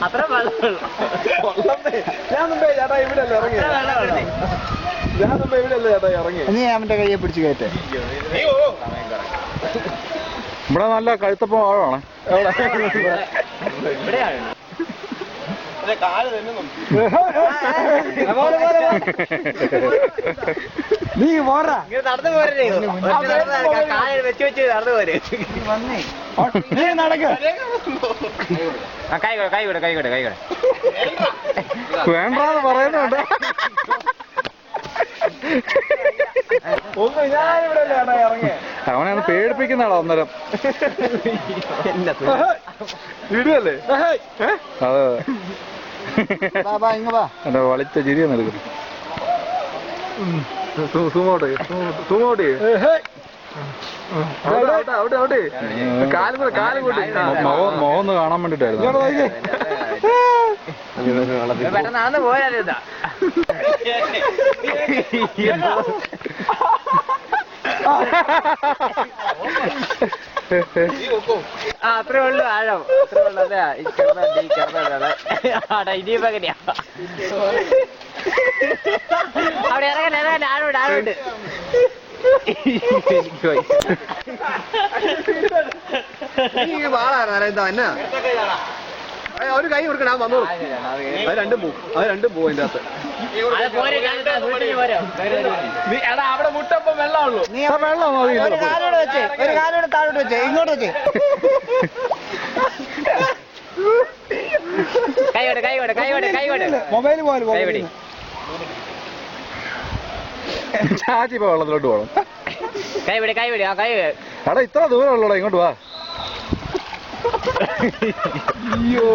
അത്ര വെള്ളം ഞാൻ മുമ്പേ ചേട്ടാ ഇവിടെ അല്ലേ ഇറങ്ങി ഞാൻ മുമ്പേ ഇവിടെ അല്ലേ ചേട്ടാ ഇറങ്ങി നീ അവന്റെ കയ്യെ പിടിച്ച് കയറ്റേ. ഇവിടെ നല്ല കഴുത്തപ്പം ആഴമാണ്. ഇവിടെയാണ് നീ പോരാ നടന്നു പോരേ വെച്ച് വെച്ച് നടന്നു പോരെ. നീ നടക്ക കൈ വിട വേണ്ടാന്ന് പറയുന്നുണ്ട്. ഒന്ന് ഞാൻ ഇവിടെ അല്ലേ ചേട്ടാ ഇറങ്ങി അവനെ ഒന്ന് പേടിപ്പിക്കുന്നതാണോ അന്നേരം. ഇടുവല്ലേ അതെ ഇങ്ങ വാ. എന്റെ വളിച്ച ചിരിയൊന്നും എടുക്കുന്നു. സുമോട്ട് അവിടെ കാലും മുഖം ഒന്ന് കാണാൻ വേണ്ടിട്ടായിരുന്നു. പെട്ടെന്ന് നടന്നു പോരാ. അത്രേ ഉള്ളു ആഴം. അത്രേ ഉള്ളു. അതെ ഇനിയിപ്പോ എങ്ങനെയാ അവിടെ ഇറങ്ങാൻ ആഴമുണ്ട് ആഴമുണ്ട്. ഒരു കൈ കൊടുക്കണം. ഞാൻ വന്നോളൂ. അത് രണ്ടും പോവും അതിന്റെ അകത്ത്. അവിടെ മുട്ടപ്പം വെള്ളമുള്ളൂ. വെള്ളം മതി. ഒരു കാലോട് വെച്ചേ, ഒരു കാലോട് താഴോട്ട് വെച്ചേ, ഇങ്ങോട്ട് വെച്ചേ. കൈ മൊബൈൽ പോലെ ചാച്ചി ഇപ്പൊ വെള്ളത്തിലോട്ട് പോകണം. കൈ വിട്. എടാ ഇത്ര ദൂരം ഉള്ളൂടാ, ഇങ്ങോട്ട് വാ. അയ്യോ